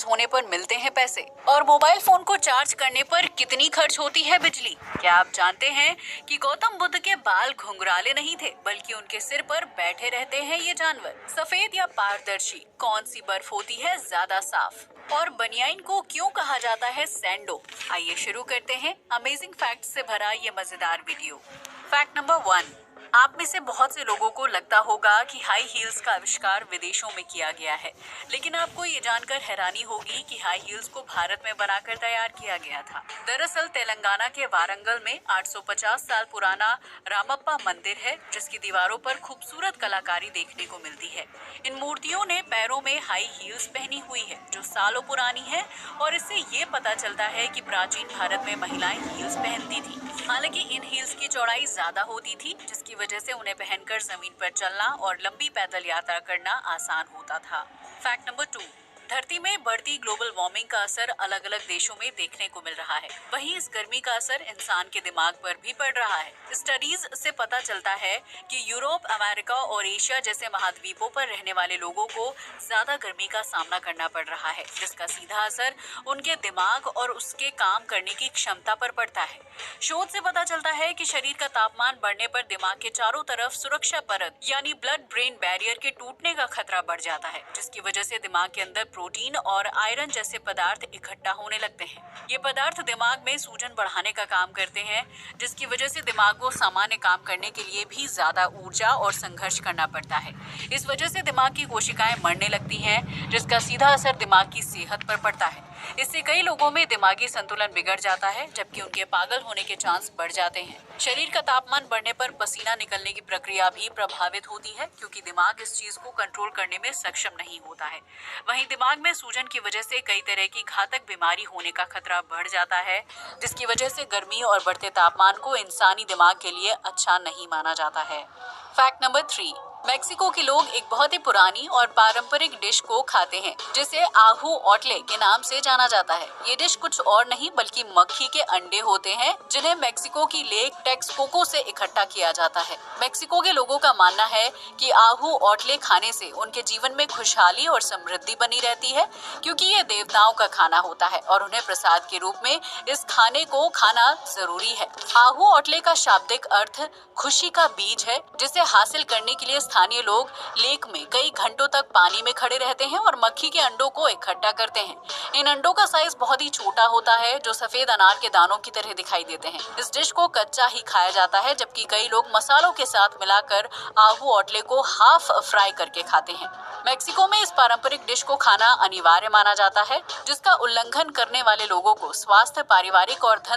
Use होने पर मिलते हैं पैसे, और मोबाइल फोन को चार्ज करने पर कितनी खर्च होती है बिजली। क्या आप जानते हैं कि गौतम बुद्ध के बाल घुंघराले नहीं थे, बल्कि उनके सिर पर बैठे रहते हैं ये जानवर। सफेद या पारदर्शी कौन सी बर्फ होती है ज्यादा साफ, और बनियाइन को क्यों कहा जाता है सैंडो। आइए शुरू करते हैं अमेजिंग फैक्ट से भरा ये मजेदार वीडियो। फैक्ट नंबर 1, आप में से बहुत से लोगों को लगता होगा कि हाई हील्स का आविष्कार विदेशों में किया गया है, लेकिन आपको ये जानकर हैरानी होगी कि हाई हील्स को भारत में बनाकर तैयार किया गया था। दरअसल तेलंगाना के वारंगल में 850 साल पुराना रामप्पा मंदिर है, जिसकी दीवारों पर खूबसूरत कलाकारी देखने को मिलती है। इन मूर्तियों ने पैरों में हाई हील्स पहनी हुई है, जो सालों पुरानी है, और इससे ये पता चलता है कि प्राचीन भारत में महिलाएं हील्स पहनती थी। हालांकि इन हील्स की चौड़ाई ज्यादा होती थी, जिसकी वजह से उन्हें पहनकर जमीन पर चलना और लंबी पैदल यात्रा करना आसान होता था। फैक्ट नंबर 2, धरती में बढ़ती ग्लोबल वार्मिंग का असर अलग अलग देशों में देखने को मिल रहा है। वहीं इस गर्मी का असर इंसान के दिमाग पर भी पड़ रहा है। स्टडीज से पता चलता है कि यूरोप, अमेरिका और एशिया जैसे महाद्वीपों पर रहने वाले लोगों को ज्यादा गर्मी का सामना करना पड़ रहा है, जिसका सीधा असर उनके दिमाग और उसके काम करने की क्षमता पर पड़ता है। शोध से पता चलता है कि शरीर का तापमान बढ़ने पर दिमाग के चारों तरफ सुरक्षा परत यानी ब्लड ब्रेन बैरियर के टूटने का खतरा बढ़ जाता है, जिसकी वजह से दिमाग के अंदर प्रोटीन और आयरन जैसे पदार्थ इकट्ठा होने लगते हैं। ये पदार्थ दिमाग में सूजन बढ़ाने का काम करते हैं, जिसकी वजह से दिमाग को सामान्य काम करने के लिए भी ज्यादा ऊर्जा और संघर्ष करना पड़ता है। इस वजह से दिमाग की कोशिकाएं मरने लगती हैं, जिसका सीधा असर दिमाग की सेहत पर पड़ता है। इससे कई लोगों में दिमागी संतुलन बिगड़ जाता है, जबकि उनके पागल होने के चांस बढ़ जाते हैं। शरीर का तापमान बढ़ने पर पसीना निकलने की प्रक्रिया भी प्रभावित होती है, क्योंकि दिमाग इस चीज को कंट्रोल करने में सक्षम नहीं होता है। वहीं दिमाग में सूजन की वजह से कई तरह की घातक बीमारी होने का खतरा बढ़ जाता है, जिसकी वजह से गर्मी और बढ़ते तापमान को इंसानी दिमाग के लिए अच्छा नहीं माना जाता है। फैक्ट नंबर 3, मेक्सिको के लोग एक बहुत ही पुरानी और पारंपरिक डिश को खाते हैं, जिसे आहू ओटले के नाम से जाना जाता है। ये डिश कुछ और नहीं बल्कि मक्खी के अंडे होते हैं, जिन्हें मेक्सिको की लेक टेक्सकोको से इकट्ठा किया जाता है। मेक्सिको के लोगों का मानना है कि आहू ओटले खाने से उनके जीवन में खुशहाली और समृद्धि बनी रहती है, क्योंकि ये देवताओं का खाना होता है और उन्हें प्रसाद के रूप में इस खाने को खाना जरूरी है। आहू ओटले का शाब्दिक अर्थ खुशी का बीज है, जिसे हासिल करने के लिए स्थानीय लोग लेक में कई घंटों तक पानी में खड़े रहते हैं और मक्खी के अंडों को इकट्ठा करते हैं। इन अंडों का साइज बहुत ही छोटा होता है, जो सफेद अनार के दानों की तरह दिखाई देते हैं। इस डिश को कच्चा ही खाया जाता है, जबकि कई लोग मसालों के साथ मिलाकर आहू ओटले को हाफ फ्राई करके खाते हैं। मेक्सिको में इस पारंपरिक डिश को खाना अनिवार्य माना जाता है, जिसका उल्लंघन करने वाले लोगों को स्वास्थ्य, पारिवारिक और धन